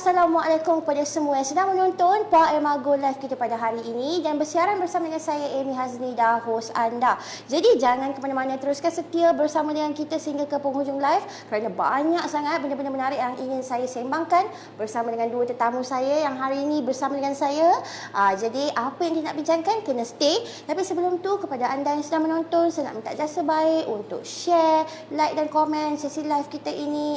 Assalamualaikum kepada semua yang sedang menonton Pak Emma Go Live kita pada hari ini dan bersiaran bersama dengan saya Amy Haznidah, host anda. Jadi jangan ke mana-mana, teruskan setia bersama dengan kita sehingga ke penghujung live kerana banyak sangat benda-benda menarik yang ingin saya sembangkan bersama dengan dua tetamu saya yang hari ini bersama dengan saya. Jadi apa yang kita nak bincangkan kena stay. Tapi sebelum tu, kepada anda yang sedang menonton, saya nak minta jasa baik untuk share, like dan komen sesi live kita ini.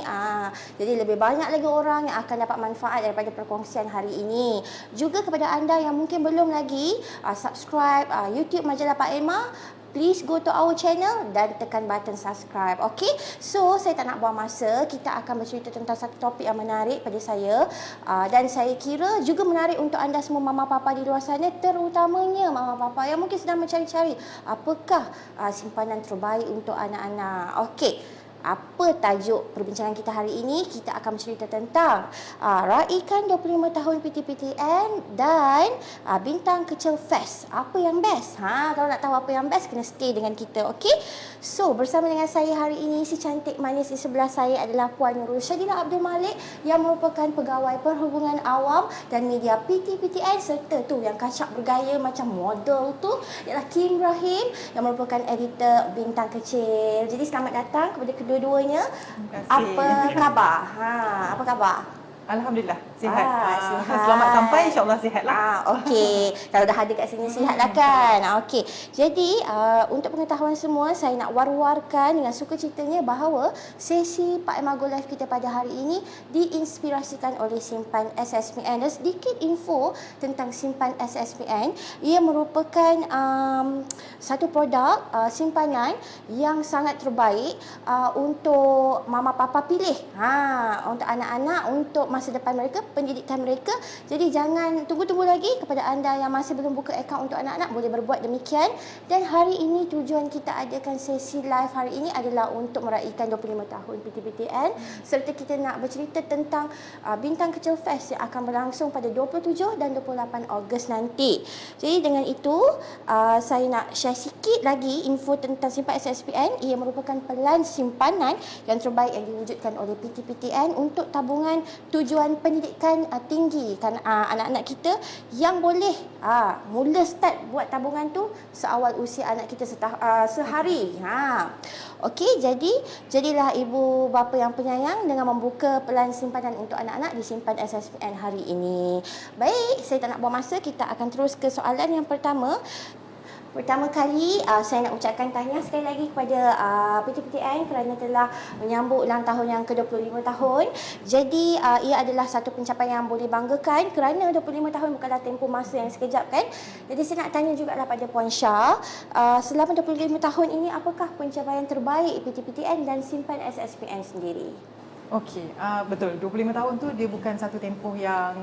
Jadi lebih banyak lagi orang yang akan dapat manfaat daripada perkongsian hari ini. Juga kepada anda yang mungkin belum lagi subscribe YouTube Majalah Pak Emma, please go to our channel dan tekan button subscribe. Okay, so saya tak nak buang masa. Kita akan bercerita tentang satu topik yang menarik pada saya dan saya kira juga menarik untuk anda semua mama papa di luar sana, terutamanya mama papa yang mungkin sedang mencari-cari apakah simpanan terbaik untuk anak-anak. Okay, apa tajuk perbincangan kita hari ini? Kita akan bercerita tentang raikan 25 tahun PTPTN dan Bintang Kecil Fest. Apa yang best? Kalau nak tahu apa yang best, kena stay dengan kita. Okey. So, bersama dengan saya hari ini, si cantik manis di sebelah saya adalah Puan Nurul Syadila Abdul Malik yang merupakan pegawai perhubungan awam dan media PTPTN, serta tu yang kacak bergaya macam model tu ialah Kim Rahim yang merupakan editor Bintang Kecil. Jadi selamat datang kepada kedua-duanya. Apa khabar? Apa khabar? Alhamdulillah, sihat. Sihat. Selamat sampai, insyaAllah sihatlah. Okey. Kalau dah ada kat sini, sihatlah kan? Okey. Jadi, untuk pengetahuan semua, saya nak war-warkan dengan sukacitanya bahawa sesi Pak Emma Go Live kita pada hari ini diinspirasikan oleh Simpan SSPN. Dan sedikit info tentang Simpan SSPN, ia merupakan satu produk simpanan yang sangat terbaik untuk mama papa pilih. Untuk anak-anak, untuk masa depan mereka, pendidikan mereka. Jadi jangan tunggu-tunggu lagi. Kepada anda yang masih belum buka akaun untuk anak-anak, boleh berbuat demikian. Dan hari ini tujuan kita adakan sesi live hari ini adalah untuk meraihkan 25 tahun PTPTN, serta kita nak bercerita tentang Bintang Kecil Fest yang akan berlangsung pada 27 dan 28 Ogos nanti. Jadi dengan itu, saya nak share sikit lagi info tentang Simpan SSPN. Ia merupakan pelan simpanan yang terbaik yang diwujudkan oleh PTPTN untuk tabungan tujuan pendidikan tinggi kan, anak-anak kita yang boleh mula start buat tabungan tu seawal usia anak kita sehari. Okey, jadilah ibu bapa yang penyayang dengan membuka pelan simpanan untuk anak-anak di Simpan SSPN hari ini. Baik, saya tak nak buang masa, kita akan terus ke soalan yang pertama. Pertama kali, saya nak ucapkan tahniah sekali lagi kepada PTPTN kerana telah menyambut ulang tahun yang ke-25 tahun. Jadi, ia adalah satu pencapaian yang boleh banggakan kerana 25 tahun bukanlah tempoh masa yang sekejap kan. Jadi, saya nak tanya jugalah pada Puan Syah, selama 25 tahun ini, apakah pencapaian terbaik PTPTN dan Simpan SSPN sendiri? Okey, betul. 25 tahun tu dia bukan satu tempoh yang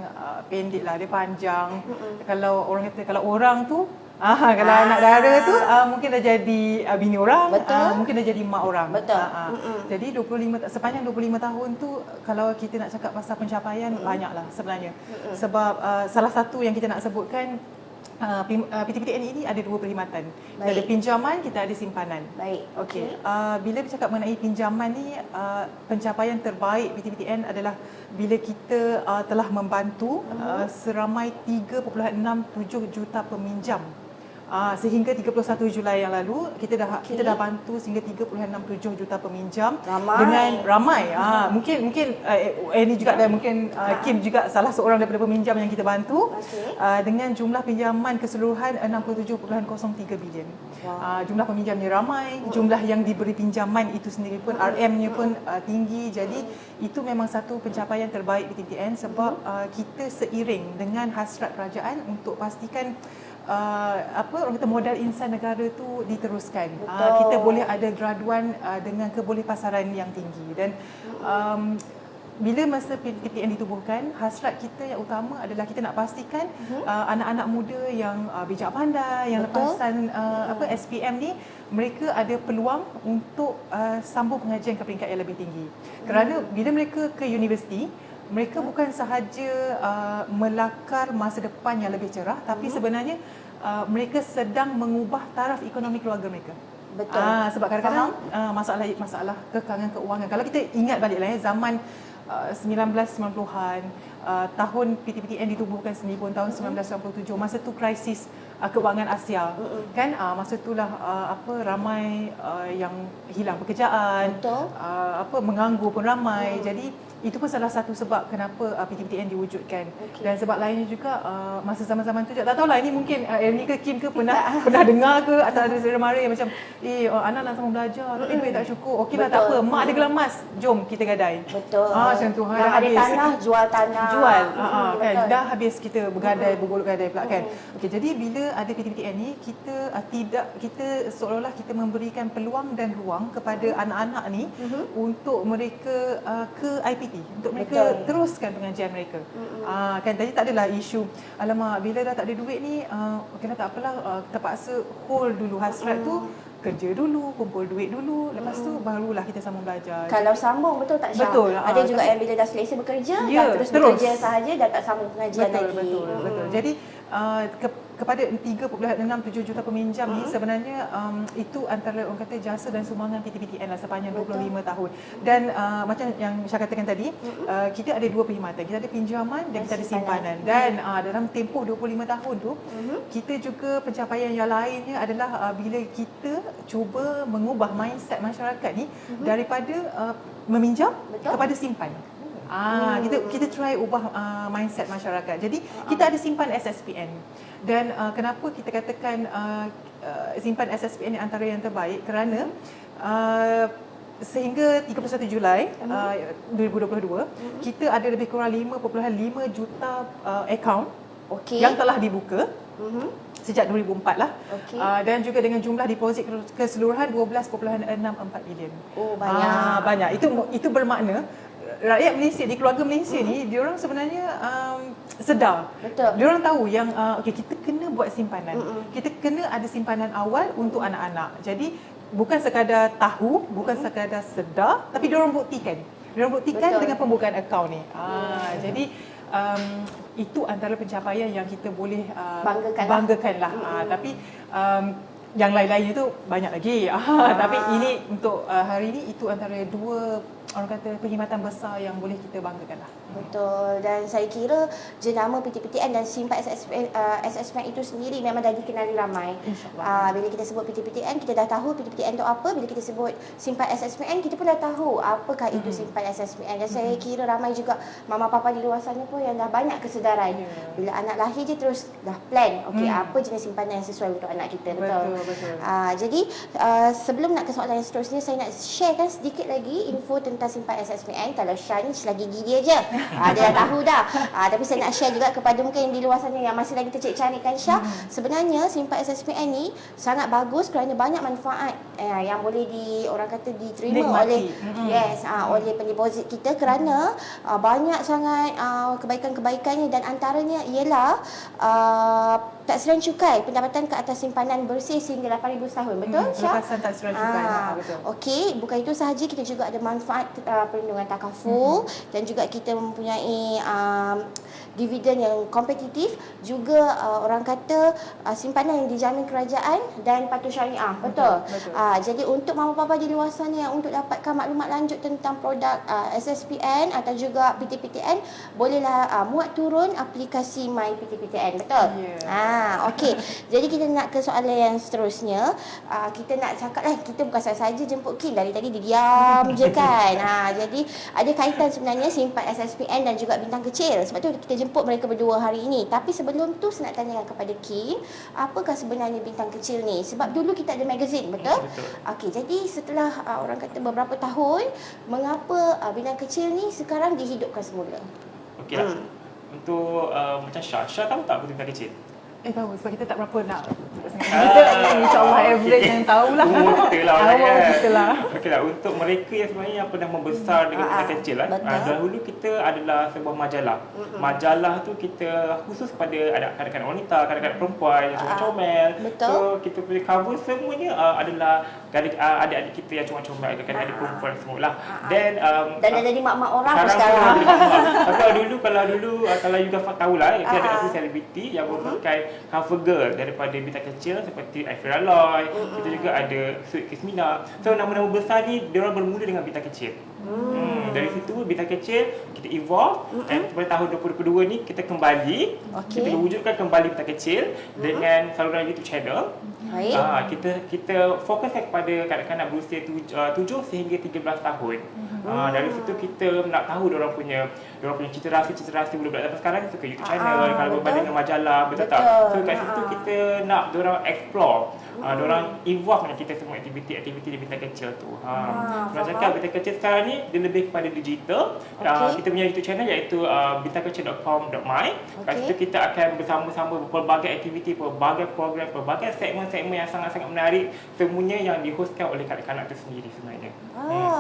pendek lah, dia panjang. Kalau orang kata, kalau orang tu kalau anak dara tu mungkin dah jadi bini orang, mungkin dah jadi mak orang. Betul. Jadi sepanjang 25 tahun tu, kalau kita nak cakap pasal pencapaian, banyaklah sebenarnya. Sebab salah satu yang kita nak sebutkan, PTPTN ini ada dua perkhidmatan. Kita ada pinjaman, kita ada simpanan. Baik. Okey. Bila bercakap mengenai pinjaman ni, pencapaian terbaik PTPTN adalah bila kita telah membantu seramai 3.67 juta peminjam. Sehingga 31 Julai yang lalu kita dah bantu sehingga 3.67 juta peminjam. Ramai. Mungkin ini juga dan mungkin Kim juga salah seorang daripada peminjam yang kita bantu. Dengan jumlah pinjaman keseluruhan 67.03 bilion. Jumlah peminjamnya ramai, jumlah yang diberi pinjaman itu sendiri pun RM-nya pun tinggi. Jadi itu memang satu pencapaian terbaik PTPTN sebab kita seiring dengan hasrat kerajaan untuk pastikan orang kata modal insan negara tu diteruskan. Kita boleh ada graduan dengan kebolehpasaran yang tinggi dan bila masa PTPTN ditubuhkan, hasrat kita yang utama adalah kita nak pastikan anak-anak muda yang bijak pandai, yang lepasan SPM ni, mereka ada peluang untuk sambung pengajian ke peringkat yang lebih tinggi. Kerana bila mereka ke universiti, mereka bukan sahaja melakar masa depan yang lebih cerah, tapi sebenarnya mereka sedang mengubah taraf ekonomi keluarga mereka. Betul. Sebab kadang-kadang masalah kekangan keuangan. Kalau kita ingat balik lah zaman 1990-an, tahun PTPTN ditubuhkan sendiri pun tahun 1997. Masa tu krisis kewangan Asia. Kan masa itulah ramai yang hilang pekerjaan, Betul. menganggur pun ramai. Jadi itu pun salah satu sebab kenapa PTPTN diwujudkan. Dan sebab lainnya juga masa zaman-zaman tu tak tahulah, ini mungkin Ernie ke Kim ke pernah dengar ke atau ada saudara mara yang macam anak nak sama belajar tapi duit tak cukup. Okeylah, tak apa, mak ada gelang emas, jom kita gadai. Betul. Macam tu. Yang ada tanah, jual tanah. Kan dah habis kita bergadai, bergolok gadai pula kan. Okey, jadi bila ada PTPTN ni, kita seolah-olah kita memberikan peluang dan ruang kepada anak-anak ni untuk mereka ke IPT, untuk mereka teruskan pengajian mereka. Kan tadi tak adalah isu alamak bila dah tak ada duit ni, okeylah tak apalah, terpaksa hold dulu hasrat tu, kerja dulu, kumpul duit dulu, lepas tu barulah kita sambung belajar. Kalau sambung, betul tak Syah? Betul. Ada juga yang bila dah selesa bekerja, Ya, dah terus bekerja sahaja, dah tak sambung pengajian lagi. Betul. Jadi kepada 3.67 juta peminjam ni sebenarnya itu antara orang kata jasa dan sumbangan PTPTN lah sepanjang 25 tahun. Dan macam yang saya katakan tadi, kita ada dua perkhidmatan. Kita ada pinjaman dan kita ada simpanan. Dan dalam tempoh 25 tahun tu, kita juga pencapaian yang lainnya adalah bila kita cuba mengubah mindset masyarakat ni daripada meminjam kepada simpan. Kita try ubah mindset masyarakat. Jadi kita ada simpan SSPN. Dan kenapa kita katakan simpan SSPN ni antara yang terbaik, kerana sehingga 31 Julai 2022 kita ada lebih kurang 5.5 juta akaun yang telah dibuka sejak 2004 lah. Dan juga dengan jumlah deposit keseluruhan 12.64 bilion. Oh, banyak. Itu bermakna rakyat Malaysia, di keluarga Malaysia ni, diorang sebenarnya sedar. Betul. Diorang tahu yang kita kena buat simpanan. Kita kena ada simpanan awal untuk anak-anak. Jadi bukan sekadar tahu, bukan sekadar sedar, tapi diorang buktikan. Diorang buktikan dengan pembukaan akaun ni. Jadi itu antara pencapaian yang kita boleh banggakan lah. Tapi yang lain-lainnya tu banyak lagi. Tapi ini untuk hari ini, itu antara dua orang kata perkhidmatan besar yang boleh kita banggakan lah. Betul. Dan saya kira jenama PTPTN dan simpan SSPN itu sendiri memang dah dikenali ramai. Bila kita sebut PTPTN, kita dah tahu PTPTN itu apa. Bila kita sebut simpan SSPN, kita pun dah tahu apakah itu simpan SSPN. Dan saya kira ramai juga mama papa di luar sana pun yang dah banyak kesedaran. Bila anak lahir je terus dah plan, apa jenis simpanan yang sesuai untuk anak kita. Betul. Jadi sebelum nak ke soalan yang seterusnya, saya nak sharekan sedikit lagi info tentang simpan SSPN. Kalau Syah ni selagi gigi aja, dia dah tahu dah. Tapi saya nak share juga kepada mungkin yang di luar sana yang masih lagi tercari kan Syah. Sebenarnya simpan SSPN ni sangat bagus kerana banyak manfaat yang boleh orang kata diterima oleh oleh pendeposit kita, kerana banyak sangat kebaikan-kebaikannya, dan antaranya ialah taksiran cukai pendapatan ke atas simpanan bersih sehingga 8,000 tahun. Betul Syah? Lepasan taksiran cukai. Betul. Okey, bukan itu sahaja, kita juga ada manfaat perlindungan takaful dan juga kita mempunyai dividen yang kompetitif, juga orang kata simpanan yang dijamin kerajaan dan patuh syariah. Betul. Jadi untuk mama papa di luar sana yang untuk dapatkan maklumat lanjut tentang produk SSPN atau juga PTPTN, bolehlah muat turun aplikasi My PTPTN. Betul? Okey. Jadi kita nak ke soalan yang seterusnya. Kita nak cakap kita bukan saja jemput Kim, dari tadi dia diam je kan. Jadi ada kaitan sebenarnya simpan SSPN dan juga bintang kecil. Sebab tu kita jemput mereka berdua hari ini. Tapi sebelum tu saya nak tanyakan kepada Kim, apakah sebenarnya bintang kecil ni? Sebab dulu kita ada magazine, betul? Okey, jadi setelah orang kata beberapa tahun, mengapa bintang kecil ni sekarang dihidupkan semula? Okeylah. Untuk macam Syah tahu tak apa bintang kecil? Tahu, sebab kita tak berapa nak kita insyaAllah average yang tahulah. Kita lah. Okeylah, untuk mereka yang sebenarnya yang pernah membesar dengan bintang kecil lah. Dahulu kita adalah sebuah majalah. Majalah tu kita khusus pada kanak-kanak wanita, kanak-kanak perempuan yang comel-comel. So kita punya cover semuanya adalah adik-adik kita yang comel-comel, kanak-adik perempuan semua lah. Dan dah jadi mak-mak orang sekarang. Kalau dulu you guys tahu lah, kita ada artis selebriti yang merupakan cover girl daripada bintang kecil seperti Aifira Loy, kita juga ada Sweet Kismina. So nama-nama besar ni diorang bermula dengan bintang kecil. Dari situ Bintang Kecil kita evolve dan pada tahun 2022 ni kita kembali kita wujudkan kembali Bintang Kecil dengan saluran YouTube channel. Baik. Kita fokuskan kepada kanak-kanak berusia 7 sehingga 13 tahun. Dari situ kita nak tahu diorang punya cita-rasa budak-budak sekarang suka YouTube channel, kalau berbanding dengan majalah, betul tak? So kat situ kita nak diorang explore. Diorang evolve dengan kita semua aktiviti di Bintang Kecil tu. Nak cakap Bintang Kecil sekarang ni dia lebih kepada digital. Kita punya YouTube channel iaitu bintangkecil.com.my. Kat situ kita akan bersama-sama berbagai aktiviti, berbagai program, berbagai segmen-segmen yang sangat-sangat menarik, semuanya yang dihostkan oleh kanak-kanak tu sendiri sebenarnya.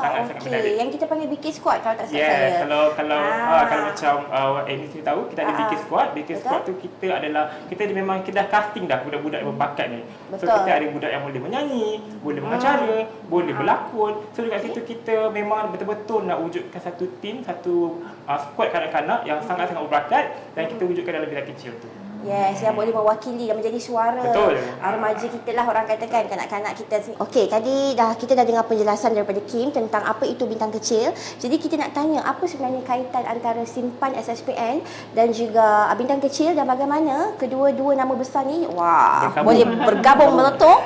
Sangat-sangat menarik. Yang kita panggil BK Squad kalau tak salah saya. Kalau macam Amy sini tahu, kita ada BK Squad. BK Squad tu kita memang kita dah casting dah budak-budak yang berbakat ni. So kita ada budak yang boleh menyanyi, boleh mengacara, boleh berlakon. So dekat situ kita memang betul-betul nak wujudkan satu team, satu squad kanak-kanak yang sangat-sangat berbakat dan kita wujudkan dalam Bintang Kecil tu. Yes, yang boleh mewakili dan menjadi suara remaja kita lah, orang katakan kanak-kanak kita. Okey, tadi kita dah dengar penjelasan daripada Kim tentang apa itu Bintang Kecil. Jadi kita nak tanya apa sebenarnya kaitan antara Simpan SSPN dan juga Bintang Kecil dan bagaimana kedua-dua nama besar ni boleh bergabung meletup.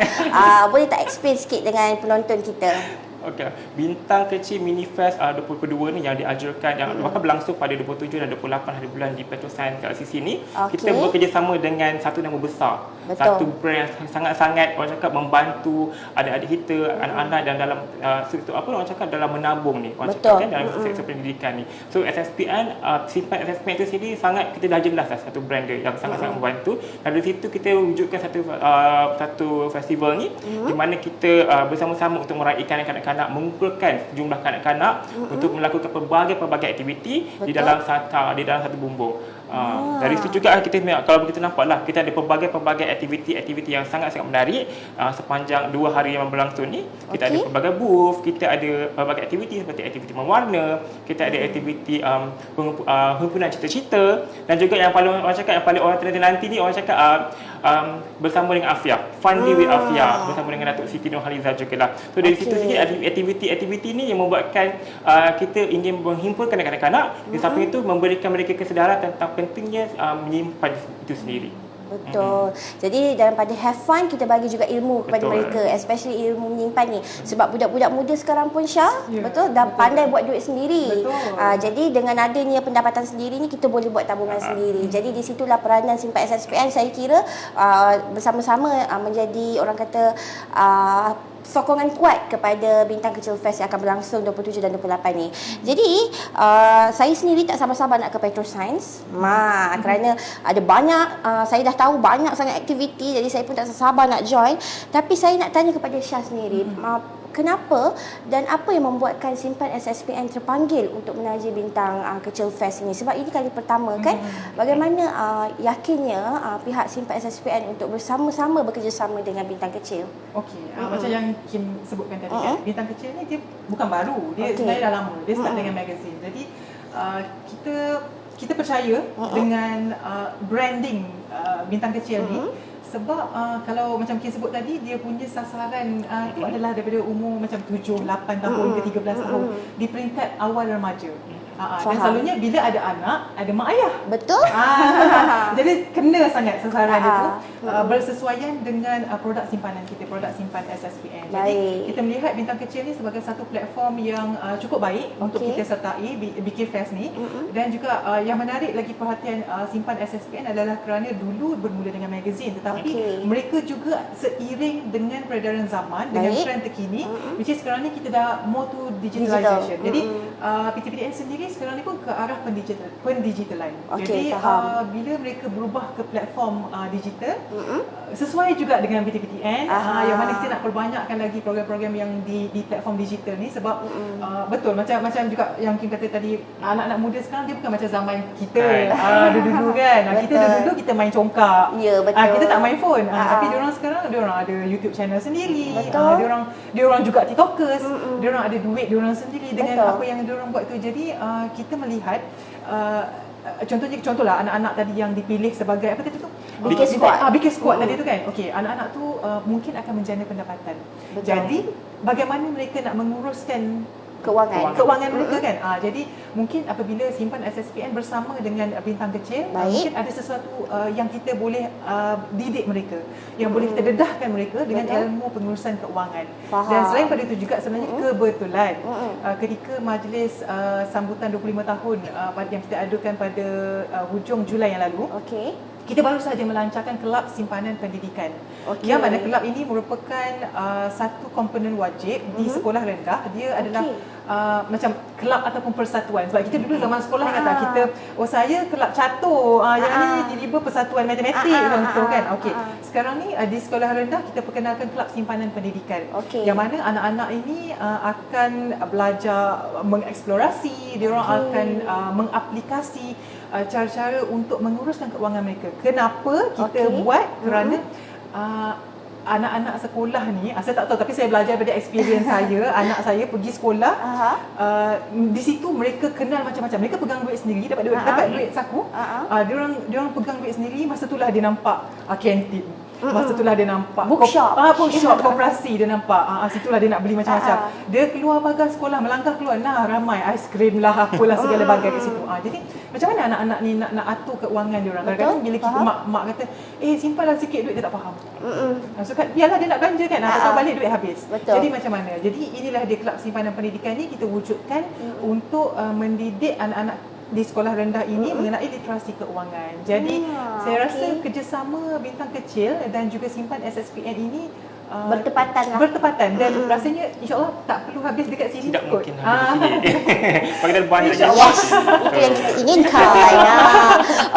Boleh tak explain sikit dengan penonton kita? Okey, Bintang Kecil Minifest 2022 ni yang diajarkan yang bakal berlangsung pada 27 dan 28 hari bulan di Petroscience kat sisi ni. Kita bekerjasama dengan satu nama besar. Satu brand yang sangat-sangat orang cakap membantu adik-adik kita, anak-anak dan dalam orang cakap dalam menabung ni. Orang cakap kan dalam sektor pendidikan ni. So SSPN, Simpan SSPN itu sendiri sangat kita dah jelas lah satu brand dia yang sangat-sangat membantu. Dan dari situ kita wujudkan satu festival ni di mana kita bersama-sama untuk meraihkan kanak-kanak, mengumpulkan jumlah kanak-kanak untuk melakukan pelbagai aktiviti di dalam satu bumbung. Dari situ juga kita kalau kita nampaklah kita ada pelbagai aktiviti yang sangat-sangat menarik sepanjang 2 hari yang berlangsung ni. Kita ada pelbagai booth, kita ada pelbagai aktiviti seperti aktiviti mewarna, kita ada aktiviti himpunan cita-cita dan juga yang paling orang nanti ni orang cakap bersama dengan Afia, Fun Day with Afia bersama dengan Datuk Siti Nurhaliza juga lah. So dari situ sikit ada aktiviti ni yang membuatkan kita ingin menghimpunkan kanak-kanak, di samping itu memberikan mereka kesedaran tentang pentingnya menyimpan itu sendiri. Betul. Jadi daripada have fun, kita bagi juga ilmu kepada mereka, especially ilmu menyimpan ni. Sebab budak-budak muda sekarang pun dah pandai buat duit sendiri. Jadi dengan adanya pendapatan sendiri ni, kita boleh buat tabungan sendiri. Jadi di situlah peranan Simpan SSPN saya kira bersama-sama menjadi orang kata sokongan kuat kepada Bintang Kecil Fest yang akan berlangsung 27 dan 28 ni. Jadi saya sendiri tak sabar-sabar nak ke Petroscience kerana ada banyak, saya dah tahu banyak sangat aktiviti, jadi saya pun tak sabar nak join. Tapi saya nak tanya kepada Syah sendiri, kenapa dan apa yang membuatkan Simpan SSPN terpanggil untuk menaja Bintang Kecil Fest ini? Sebab ini kali pertama kan. Bagaimana yakinnya pihak Simpan SSPN untuk bersama-sama bekerjasama dengan Bintang Kecil? Okey, macam yang Kim sebutkan tadi kan, Bintang Kecil ni dia bukan baru, dia sebenarnya dah lama. Dia start dengan magazine. Jadi kita percaya dengan branding Bintang Kecil ni. Sebab kalau macam Kim sebut tadi, dia punya sasaran itu adalah daripada umur macam 7, 8 tahun ke 13 tahun di peringkat awal remaja. Dan selalunya bila ada anak, ada mak ayah. Betul. Jadi kena sangat sasaran itu bersesuaian dengan produk simpanan kita, produk Simpan SSPN. Jadi kita melihat Bintang Kecil ni sebagai satu platform yang cukup baik untuk kita sertai BK Fest ni. Dan juga yang menarik lagi perhatian Simpan SSPN adalah kerana dulu bermula dengan magazine, tetapi mereka juga seiring dengan peredaran zaman, dengan trend terkini, which is sekarang ni kita dah more to digitalization. Jadi PTPDN sendiri sekarang ni pun ke arah pendigitalan. Jadi bila mereka berubah ke platform digital, sesuai juga dengan PTPDN, yang mana kita nak perbanyakkan lagi program-program yang di platform digital ni. Sebab betul macam juga yang Kim kata tadi, anak-anak muda sekarang dia bukan macam zaman kita dulu kan. Kita dulu kita main congkak, kita tak main phone. Tapi diorang sekarang diorang ada YouTube channel sendiri, diorang juga TikTokers, diorang ada duit diorang sendiri dengan apa yang diorang buat tu. Jadi kita melihat contohlah anak-anak tadi yang dipilih sebagai apa tadi tu, BK Squad tadi tu kan. Okey, anak-anak tu mungkin akan menjana pendapatan. Jadi bagaimana mereka nak menguruskan Kewangan mereka kan. Jadi mungkin apabila simpan SSPN bersama dengan bintang kecil, mungkin ada sesuatu yang kita boleh didik mereka, yang boleh kita dedahkan mereka dengan ilmu pengurusan keuangan. Dan selain pada itu juga sebenarnya kebetulan ketika majlis sambutan 25 tahun yang kita adakan pada hujung Julai yang lalu, kita baru sahaja melancarkan kelab simpanan pendidikan. Yang mana kelab ini merupakan satu komponen wajib di sekolah rendah. Dia adalah macam kelab ataupun persatuan. Sebab kita dulu zaman sekolah ingat tak, kita saya kelab catur, yang ni tiba-tiba persatuan matematik contoh kan. Sekarang ni di sekolah rendah kita perkenalkan kelab simpanan pendidikan. Yang mana anak-anak ini akan belajar mengeksplorasi, dia orang akan mengaplikasi cara-cara untuk menguruskan keuangan mereka. Kenapa kita buat? Kerana anak-anak sekolah ni, saya tak tahu tapi saya belajar daripada experience saya, anak saya pergi sekolah, di situ mereka kenal macam-macam. Mereka pegang duit sendiri, dapat duit saku. Dia orang pegang duit sendiri, masa itulah dia nampak kantin. Masa itulah dia nampak bookshop, koperasi dia nampak. Situlah dia nak beli macam-macam. Dia keluar pagar sekolah, melangkah keluar, ramai aiskrim lah, apalah segala bagai kat situ. Jadi macam mana anak-anak ni nak atur keuangan dia orang? Kadang-kadang bila kita mak kata, simpanlah sikit duit, dia tak faham. So kan, biarlah dia nak belanja kan, tahu balik duit habis. Jadi macam mana? Jadi inilah dia kelab simpanan pendidikan ni kita wujudkan untuk mendidik anak-anak di sekolah rendah ini mengenai literasi keuangan. Jadi saya rasa kerjasama bintang kecil dan juga simpan SSPN ini bertepatan dan rasanya insya-Allah tak perlu habis dekat sini tidak kot. Mungkin habis di sini. Padahal banyak InsyaAllah. Itu yang kita inginkan.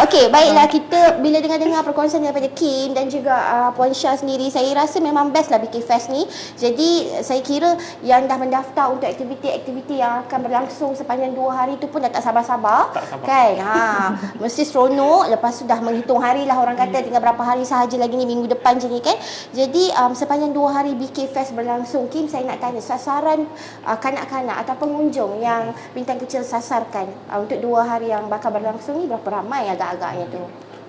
Okey, baiklah, kita bila dengar perkongsian daripada Kim dan juga Puan Syah sendiri, saya rasa memang best lah BK Fest ni. Jadi saya kira yang dah mendaftar untuk aktiviti-aktiviti yang akan berlangsung sepanjang 2 hari tu pun dah tak sabar-sabar. Kan? Mesti seronok. Lepas tu dah menghitung hari lah, orang kata tinggal berapa hari sahaja lagi ni, minggu depan je ni kan. Jadi sepanjang 2 hari BK Fest berlangsung, Kim, saya nak tanya sasaran kanak-kanak atau pengunjung yang bintang kecil sasarkan untuk 2 hari yang bakal berlangsung ni berapa ramai agak-agaknya tu?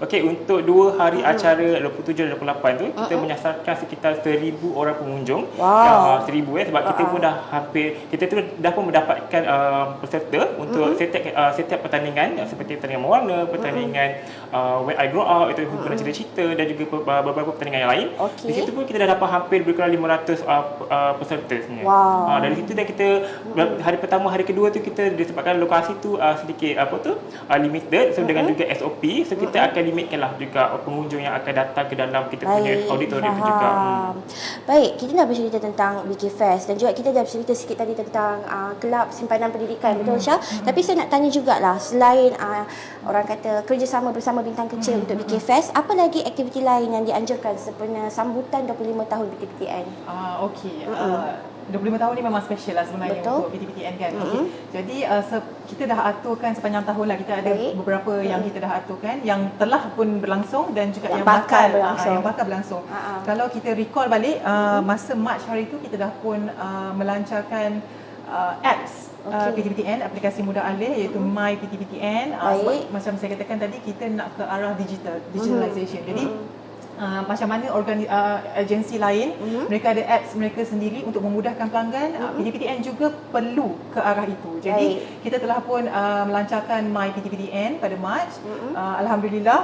Okey, untuk 2 hari acara 27 dan 28 tu kita menyasarkan sekitar 1000 orang pengunjung. 1000 sebab kita pun dah hampir, kita tu dah pun mendapatkan peserta untuk setiap pertandingan seperti pertandingan mewarna, pertandingan When I Grow Up, itu himpunan cerita-cerita dan juga beberapa pertandingan yang lain. Di situ pun kita dah dapat hampir lebih kurang 500 peserta sebenarnya. Dari situ dan kita hari pertama, hari kedua tu kita disebabkan lokasi tu sedikit limited, so dengan juga SOP, so kita akan limitkanlah juga pengunjung yang akan datang ke dalam kita punya auditorium juga. Baik, kita dah bercerita tentang BK Fest dan juga kita dah bercerita sikit tadi tentang kelab simpanan pendidikan, betul Syah? Tapi saya nak tanya jugalah, selain orang kata kerjasama bersama bintang kecil untuk BK Fest, apa lagi aktiviti lain yang dianjurkan sempena sambutan 25 tahun BKPTN? 25 tahun ni memang special lah sebenarnya untuk BKPTN kan. Jadi kita dah aturkan sepanjang tahun lah. Kita ada beberapa yang kita dah aturkan, yang telah pun berlangsung dan juga yang bakal berlangsung. Kalau kita recall balik masa Mac hari tu, kita dah pun melancarkan apps PTPTN, aplikasi mudah alih, iaitu My PTPTN. Macam saya katakan tadi, kita nak ke arah digitalization. Jadi macam mana agensi lain, mereka ada apps mereka sendiri untuk memudahkan pelanggan. PTPTN juga perlu ke arah itu. Jadi kita telah pun melancarkan My PTPTN pada Mac. Alhamdulillah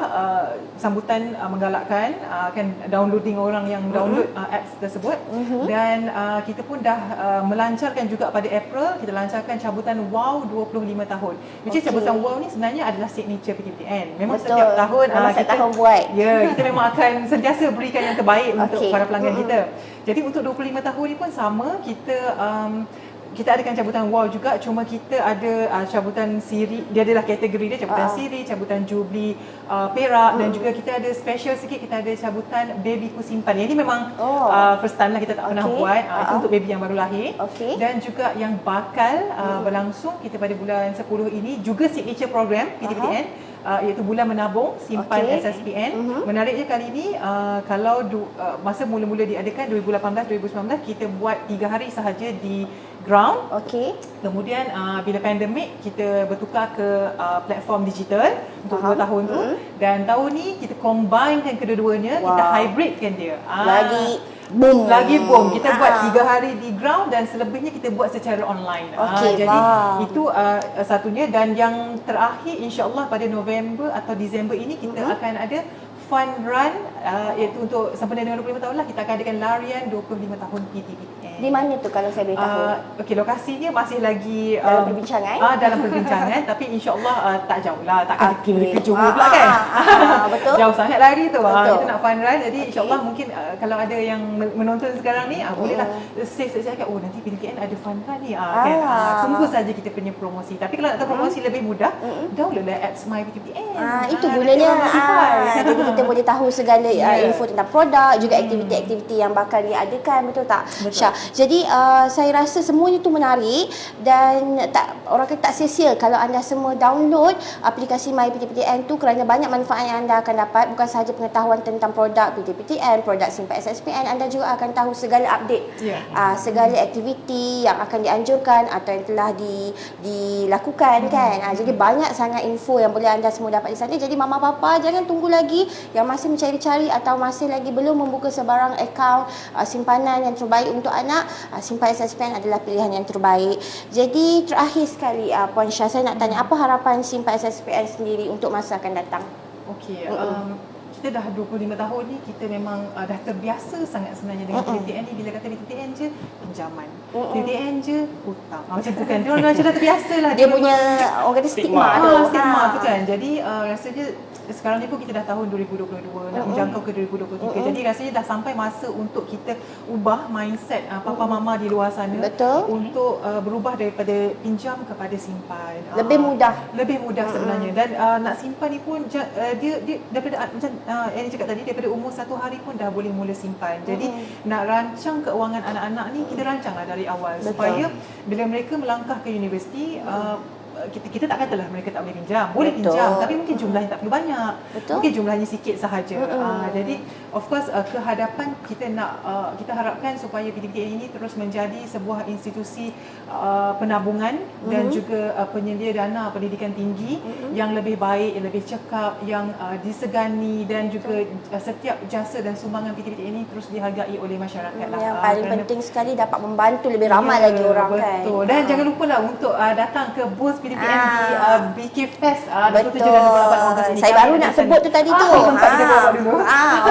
sambutan menggalakkan, kan downloading orang yang download apps tersebut. Dan kita pun dah melancarkan juga pada April, kita lancarkan cabutan WOW 25 tahun. Which is cabutan WOW ni sebenarnya adalah signature PTPTN. Memang setiap tahun kita buat. Kita memang akan sentiasa berikan yang terbaik untuk para pelanggan kita. Jadi untuk 25 tahun ni pun sama, kita adakan cabutan WOW juga, cuma kita ada cabutan siri, dia adalah kategori dia, cabutan siri, cabutan jubli perak, dan juga kita ada special sikit, kita ada cabutan babyku simpan. Ini memang first time lah, kita tak pernah buat. Itu untuk baby yang baru lahir. Dan juga yang bakal berlangsung kita pada bulan 10 ini, juga signature program PTPTN, iaitu bulan menabung simpan SSPN. Menariknya kali ini, kalau masa mula-mula diadakan 2018-2019, kita buat 3 hari sahaja di ground. Okey. Kemudian bila pandemik kita bertukar ke platform digital untuk 2 tahun tu. Dan tahun ni kita combinekan kedua-duanya, kita hybridkan dia. Lagi boom. Kita buat 3 hari di ground dan selebihnya kita buat secara online. Jadi itu satunya. Dan yang terakhir insya-Allah pada November atau Disember ini kita akan ada fun run, iaitu untuk sempena dengan 25 tahun lah, kita akan adakan larian 25 tahun PTPTN. Di mana tu kalau saya boleh tahu? Okey, lokasinya masih lagi dalam perbincangan. Dalam perbincangan tapi insya-Allah tak jauh lah, takkan ke Johor pula kan. Betul. Jauh sangat lari tu. Betul. Kita nak fun run, jadi insya-Allah mungkin kalau ada yang menonton sekarang ni bolehlah save cakap nanti PTPTN ada fun run ni kan. Tunggu saja kita punya promosi. Tapi kalau nak tahu promosi lebih mudah, downloadlah apps My PTPTN. Itu gunanya. Jadi kita boleh tahu segala info tentang produk, juga aktiviti-aktiviti yang bakal diadakan, betul tak? Syah. Jadi saya rasa semuanya tu menarik dan orang kata tak sia-sia kalau anda semua download aplikasi My PTPTN tu, kerana banyak manfaat yang anda akan dapat, bukan sahaja pengetahuan tentang produk PTPTN, produk Simpan SSPN, anda juga akan tahu segala update, segala aktiviti yang akan dianjurkan atau yang telah dilakukan kan. Jadi banyak sangat info yang boleh anda semua dapat di sana. Jadi mama papa jangan tunggu lagi, yang masih mencari-cari atau masih lagi belum membuka sebarang akaun simpanan yang terbaik untuk anak, Simpan SSPN adalah pilihan yang terbaik. Jadi terakhir sekali Puan Syah, saya nak tanya apa harapan Simpan SSPN sendiri untuk masa akan datang? Okey, kita dah 25 tahun ni, kita memang dah terbiasa sangat sebenarnya dengan PTPTN ni. Bila kata PTPTN je pinjaman, PTPTN je hutang, macam tu kan. Dia orang macam dah terbiasa lah. Dia punya orang kata stigma stigma tu kan. Jadi rasanya sekarang ni pun kita dah tahun 2022, nak menjangkau ke 2023. Jadi rasanya dah sampai masa untuk kita ubah mindset papa mama di luar sana. Betul. Untuk berubah daripada pinjam kepada simpan. Lebih mudah. Lebih mudah sebenarnya. Dan nak simpan ni pun dia daripada macam Annie cakap tadi, daripada umur 1 hari pun dah boleh mula simpan. Jadi nak rancang keuangan anak-anak ni, kita rancanglah dari awal. Betul. Supaya bila mereka melangkah ke universiti, kita tak katalah mereka tak boleh pinjam. Boleh pinjam, tapi mungkin jumlahnya tak perlu banyak. Mungkin jumlahnya sikit sahaja. Jadi of course ke hadapan kita nak kita harapkan supaya PTPTN ini terus menjadi sebuah institusi penabungan dan juga penyedia dana pendidikan tinggi yang lebih baik, yang lebih cekap, yang disegani, dan juga setiap jasa dan sumbangan PTPTN ini terus dihargai oleh masyarakat lah. Yang paling penting sekali dapat membantu lebih ramai lagi orang kan. Betul. Dan jangan lupa lah untuk datang ke booth PTPTN di BK Fest 27 Betul. dan 28 Ogos ini. Saya baru nak sebut tu tadi tu.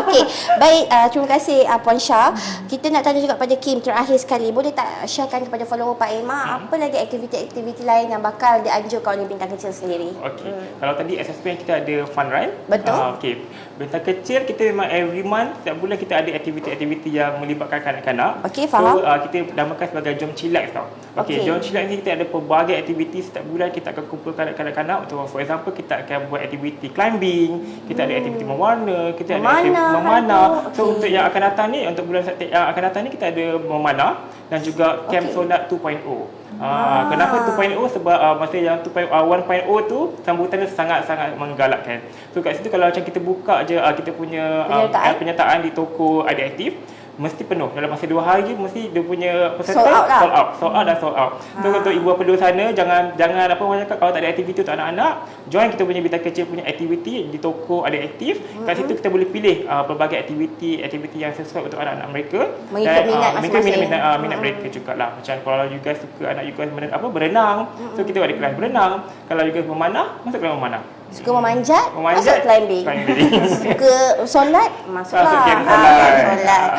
Okey. Baik, terima kasih Puan Syah. Kita nak tanya juga pada Kim terakhir sekali. Boleh tak sharekan kepada follower Pak Emma apa lagi aktiviti-aktiviti lain yang bakal dianjurkan oleh Bintang Kecil sendiri? Okey. Kalau tadi SSPN kita ada fun run. Betul. Okey. Bintang Kecil kita memang every month, setiap bulan kita ada aktiviti-aktiviti yang melibatkan kanak-kanak. Okey, faham. So kita namakan sebagai Jom Chillax tau. Okey, Jom Chillax ni kita ada pelbagai aktiviti setiap bulan. Kita akan kumpulkan kanak-kanak. For example, kita akan buat aktiviti climbing, kita ada aktiviti mewarna, kita ada aktiviti memanah. So untuk yang akan datang ni, untuk bulan yang akan datang ni kita ada memanah dan juga camp solat 2.0. Kenapa 2.0? Sebab masa yang 1.0 tu sambutannya sangat-sangat menggalakkan. So kat situ kalau macam kita buka je kita punya penyertaan di toko Adik Aktif, mesti penuh. Dalam masa 2 hari mesti dia punya peserta sold out. So untuk ibu bapa di luar sana, jangan apa orang cakap kalau tak ada aktiviti untuk anak-anak, join kita punya Bintang Kecil punya aktiviti di toko Adik Aktif. Kat situ kita boleh pilih pelbagai aktiviti yang sesuai untuk anak-anak mereka. Mengikut minat masing-masing. Minat mereka jugalah. Macam kalau you guys suka, anak you guys berenang, so kita ada kelas berenang. Kalau you guys memanah, masuk kelas memanah. Suka memanjat, masuk climbing. Suka solat, masuklah. Solat.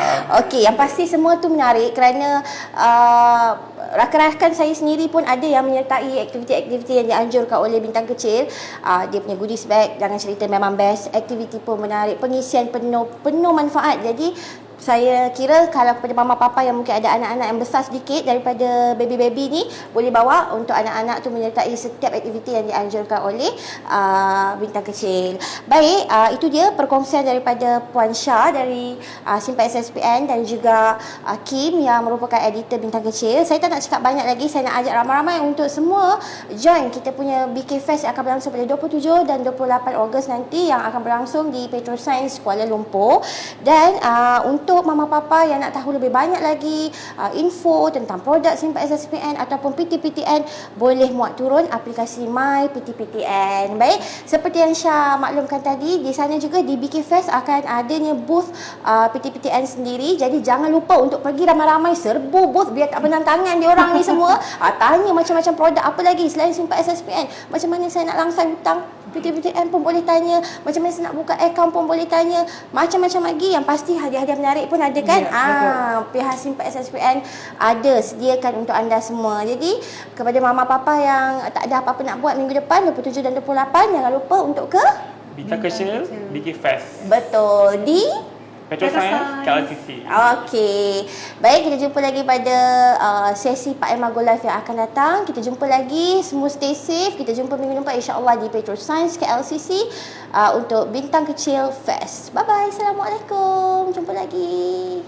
Okey, yang pasti semua tu menarik kerana rakan-rakan saya sendiri pun ada yang menyertai aktiviti-aktiviti yang dianjurkan oleh Bintang Kecil. Dia punya goodies bag, jangan cerita, memang best. Aktiviti pun menarik, pengisian penuh manfaat. Jadi saya kira kalau kepada mama papa yang mungkin ada anak-anak yang besar sedikit daripada baby-baby ni, boleh bawa untuk anak-anak tu menyertai setiap aktiviti yang dianjurkan oleh Bintang Kecil. Baik, itu dia perkongsian daripada Puan Syah dari Simpan SSPN dan juga Kim yang merupakan editor Bintang Kecil. Saya tak nak cakap banyak lagi, saya nak ajak ramai-ramai untuk semua join kita punya BK Fest yang akan berlangsung pada 27 dan 28 Ogos nanti, yang akan berlangsung di Petroscience Kuala Lumpur. Dan untuk untuk mama papa yang nak tahu lebih banyak lagi info tentang produk Simpan SSPN ataupun PTPTN, boleh muat turun aplikasi My PTPTN. Baik, seperti yang Syah maklumkan tadi, di sana juga di BK Fest akan adanya booth PTPTN sendiri. Jadi jangan lupa untuk pergi ramai-ramai serbu booth biar tak benang tangan diorang ni semua. Tanya macam-macam produk apa lagi selain Simpan SSPN. Macam mana saya nak langsai hutang PTPTN pun boleh tanya, macam mana saya nak buka akaun pun boleh tanya, macam-macam lagi. Yang pasti hadiah-hadiah menarik pun ada kan. Pihak Simpan SSPN ada sediakan untuk anda semua. Jadi kepada mama papa yang tak ada apa-apa nak buat minggu depan 27 dan 28, jangan lupa untuk ke Bintang Kecil BK Fest. betul di Petroscience KLCC. Okey. Baik, kita jumpa lagi pada sesi Pak Emma Go Live yang akan datang. Kita jumpa lagi. Semua stay safe. Kita jumpa minggu depan insya-Allah di Petroscience KLCC untuk Bintang Kecil Fest. Bye-bye. Assalamualaikum. Jumpa lagi.